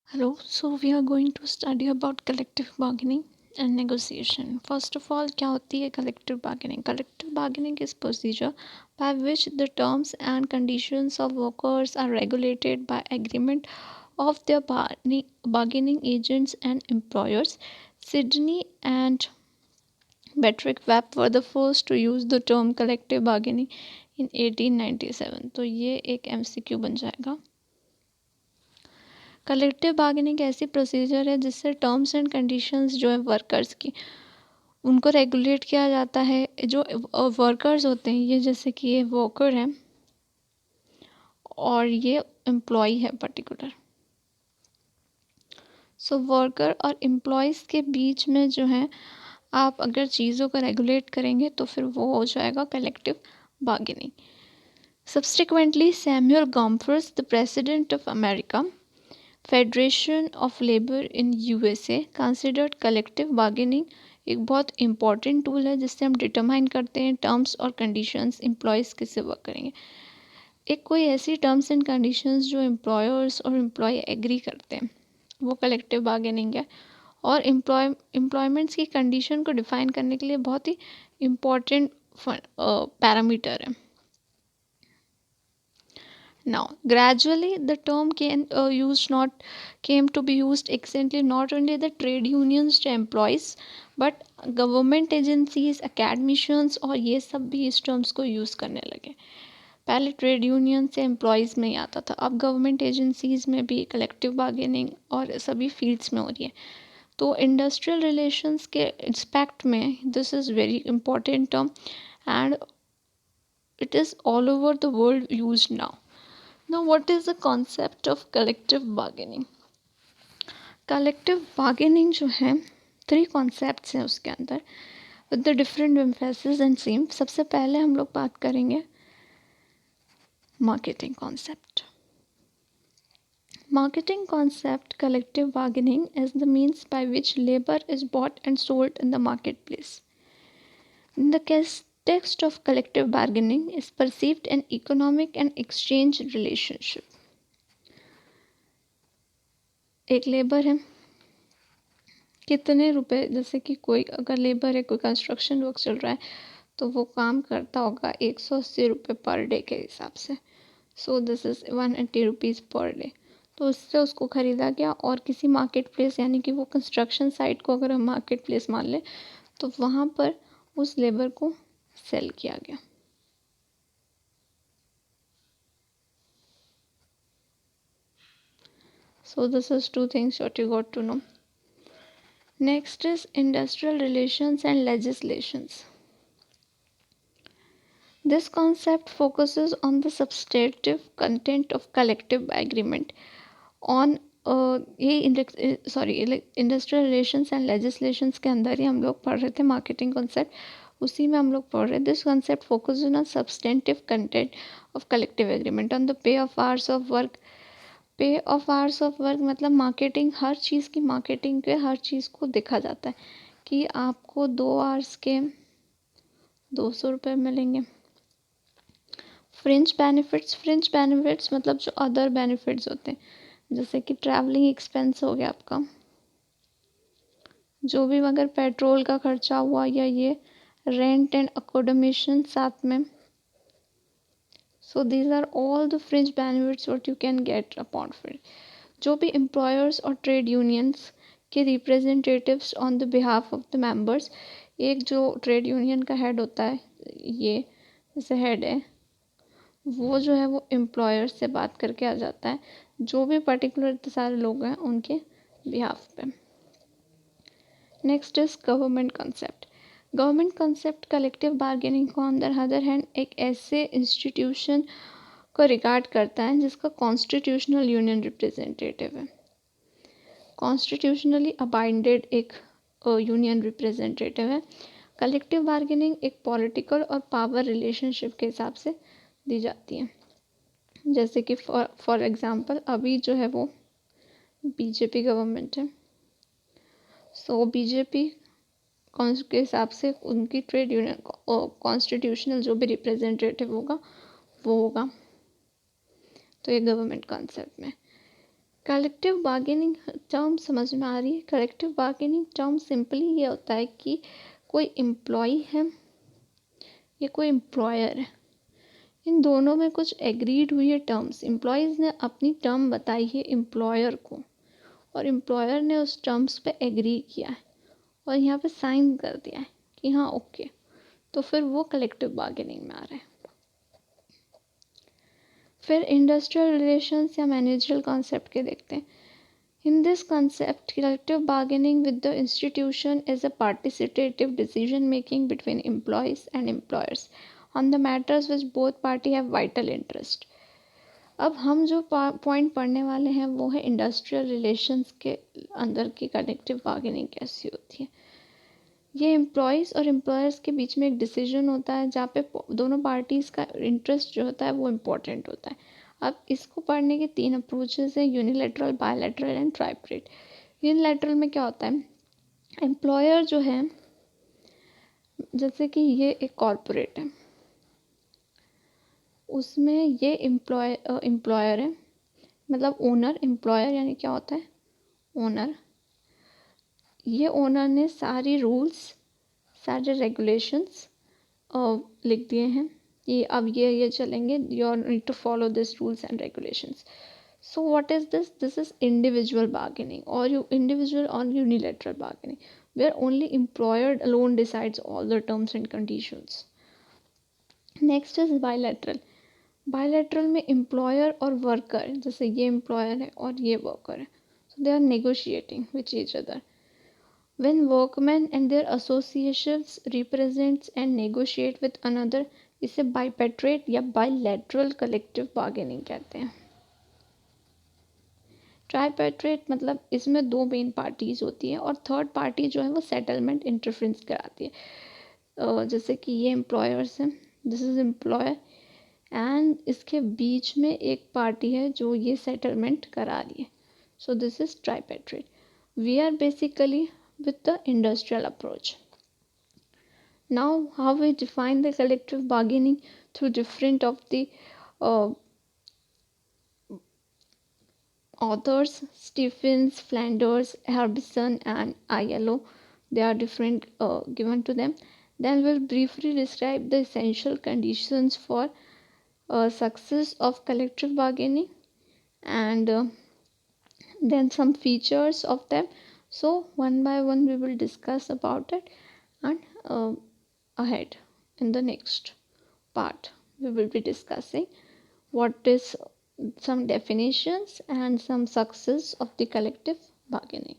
Hello, so we are going to study about collective bargaining and negotiation. First of all, क्या होती है collective bargaining? Collective bargaining is procedure by which the terms and conditions of workers are regulated by agreement of their bargaining agents and employers. Sydney and Patrick Webb were the first to use the term collective bargaining in 1897. तो ये एक MCQ बन जाएगा. Collective bargaining ऐसी procedure है जिससे terms and conditions जो है वर्कर्स की उनको रेगुलेट किया जाता है. जो वर्कर्स होते हैं ये जैसे कि ये वर्कर है और ये एम्प्लॉय है पर्टिकुलर. सो वर्कर और एम्प्लॉयज़ के बीच में जो है आप अगर चीज़ों को रेगुलेट करेंगे तो फिर वो हो जाएगा collective bargaining. Subsequently Samuel Gompers the president of America federation of labour in USA considered collective bargaining एक बहुत इंपॉर्टेंट टूल है जिससे हम डिटरमाइन करते हैं टर्म्स और कंडीशंस एम्प्लॉयज़ किससे वर्क करेंगे. एक कोई ऐसी टर्म्स एंड कंडीशंस जो एम्प्लॉयर्स और एम्प्लॉय एग्री करते हैं वो कलेक्टिव बार्गेनिंग है. और एम्प्लॉयमेंट्स की कंडीशन को डिफाइन करने के लिए बहुत ही इम्पॉर्टेंट पैरामीटर है. Now, gradually, the term came to be used extensively not only the trade unions to employees, but government agencies, academicians और ये सब भी इस terms को use करने लगे. पहले ट्रेड यूनियन से एम्प्लॉयज़ में ही आता था, अब गवर्नमेंट एजेंसीज़ में भी कलेक्टिव बार्गेनिंग और सभी फील्ड्स में हो रही है. तो इंडस्ट्रियल रिलेशंस के एस्पेक्ट में this is very important term and it is all over the world used now. Now, what is the concept of collective bargaining? Collective bargaining जो है 3 concepts हैं उसके अंदर with the different emphasis and theme. सबसे पहले हम लोग बात करेंगे marketing concept. Marketing concept collective bargaining is the means by which labor is bought and sold in the marketplace. In the context of collective bargaining is perceived an economic and exchange relationship. एक labour है कितने रुपए जैसे कि कोई अगर labour है कोई कंस्ट्रक्शन वर्क चल रहा है तो वो काम करता होगा 180 रुपये पर डे के हिसाब से. So this is 180 rupees per day. तो उससे उसको ख़रीदा गया और किसी मार्केट प्लेस यानी कि वो कंस्ट्रक्शन साइट को अगर हम मार्केट प्लेस मान लें तो वहाँ पर उस लेबर को सेल किया गया. So this is 2 things what you got to know. Next is industrial relations and legislations. This concept focuses on the substantive content of collective agreement on ये इंडस्ट्रियल रिलेशंस एंड लेजिस्लेशंस के अंदर ही हम लोग पढ़ रहे थे मार्केटिंग कॉन्सेप्ट. उसी में हम लोग पढ़ रहे. This concept focus on substantive content of collective agreement on the pay of hours of work. पे ऑफ आवर्स ऑफ वर्क मतलब मार्केटिंग हर चीज़ की मार्केटिंग के हर चीज़ को देखा जाता है कि आपको 2 आवर्स के 200 रुपये मिलेंगे. फ्रिंज बेनिफिट्स मतलब जो अदर बेनिफिट्स होते हैं जैसे कि ट्रैवलिंग एक्सपेंस हो गया आपका जो भी अगर पेट्रोल का खर्चा हुआ या ये रेंट एंड अकोमोडेशन साथ में. So these are all the fringe benefits what you can get upon fringe. जो भी एम्प्लॉयर्स और ट्रेड यूनियंस के representatives on the behalf of the members. एक जो ट्रेड यूनियन का हेड होता है ये जैसे हेड है वो जो है वो एम्प्लॉयर से बात करके आ जाता है जो भी पर्टिकुलर इतने सारे लोग हैं उनके बिहाफ पे. Next is government concept. Government concept collective bargaining को ऑन द अदर हैंड एक ऐसे इंस्टीट्यूशन को रिगार्ड करता है जिसका कॉन्स्टिट्यूशनल यूनियन रिप्रेजेंटेटिव है. कॉन्स्टिट्यूशनली अबाइंडेड एक यूनियन रिप्रेजेंटेटिव है. कलेक्टिव बार्गेनिंग एक पॉलिटिकल और पावर रिलेशनशिप के हिसाब से दी जाती है. जैसे कि फॉर एग्जांपल अभी जो है वो बीजेपी गवर्नमेंट है. सो बीजेपी के हिसाब से उनकी ट्रेड यूनियन कॉन्स्टिट्यूशनल जो भी रिप्रेजेंटेटिव होगा वो होगा. तो ये गवर्नमेंट कॉन्सेप्ट में कलेक्टिव बार्गेनिंग टर्म समझ में आ रही है? कलेक्टिव बार्गेनिंग टर्म सिंपली ये होता है कि कोई एम्प्लॉय है या कोई एम्प्लॉयर है, इन दोनों में कुछ एग्रीड हुई है टर्म्स। एम्प्लॉयज़ ने अपनी टर्म बताई है एम्प्लॉयर को और एम्प्लॉयर ने उस टर्म्स पे एग्री किया है और यहाँ पे साइन कर दिया है कि हाँ ओके, तो फिर वो कलेक्टिव बार्गेनिंग में आ रहा है। फिर इंडस्ट्रियल रिलेशंस या मैनेजरल कॉन्सेप्ट के देखते हैं। In this concept, collective bargaining with the institution is a participative decision making between employees and employers on the matters which both parties have vital interest. अब हम जो पॉइंट पढ़ने वाले हैं वो है इंडस्ट्रियल रिलेशंस के अंदर की कलेक्टिव बार्गेनिंग कैसी होती है। ये एम्प्लॉयज़ और एम्प्लॉयर्स के बीच में एक डिसीजन होता है जहाँ पे दोनों पार्टीज़ का इंटरेस्ट जो होता है वो इम्पोर्टेंट होता है। अब इसको पढ़ने के 3 अप्रोचेस हैं, यूनिलैटरल, बायलैटरल एंड ट्राइपरेट। यूनिलैटरल में क्या होता है, एम्प्लॉयर जो है, जैसे कि ये एक कॉरपोरेट है, उसमें ये एम्प्लॉयर है, मतलब ओनर, एम्प्लॉयर यानी क्या होता है ओनर। ये ओनर ने सारी रूल्स, सारे रेगुलेशंस लिख दिए हैं कि अब ये चलेंगे, you need to follow this rules and regulations. So what is this? This is individual bargaining or individual or unilateral bargaining, where only employer alone decides all the terms and conditions. Next is bilateral. Bilateral में employer और worker, जैसे ये employer है और ये worker है, so they are negotiating with each other. When workmen and their associations represent and negotiate with another, इसे bilateral या bilateral collective bargaining कहते हैं। ट्राइपेट्रेट मतलब इसमें 2 मेन पार्टीज होती हैं और थर्ड पार्टी जो है वो सेटलमेंट इंटरफेरेंस कराती है। जैसे कि ये एम्प्लॉयर्स हैं, दिस इज एम्प्लॉयर, एंड इसके बीच में एक पार्टी है जो ये सेटलमेंट करा रही है, so this is tripartite. We are basically with the industrial approach. Now how we define the collective bargaining through different of the authors, Stephens, Flanders, Harbison and ILO. They are different given to them. Then we'll briefly describe the essential conditions for success of collective bargaining and then some features of them. So one by one we will discuss about it, and ahead in the next part we will be discussing what is some definitions and some success of the collective bargaining.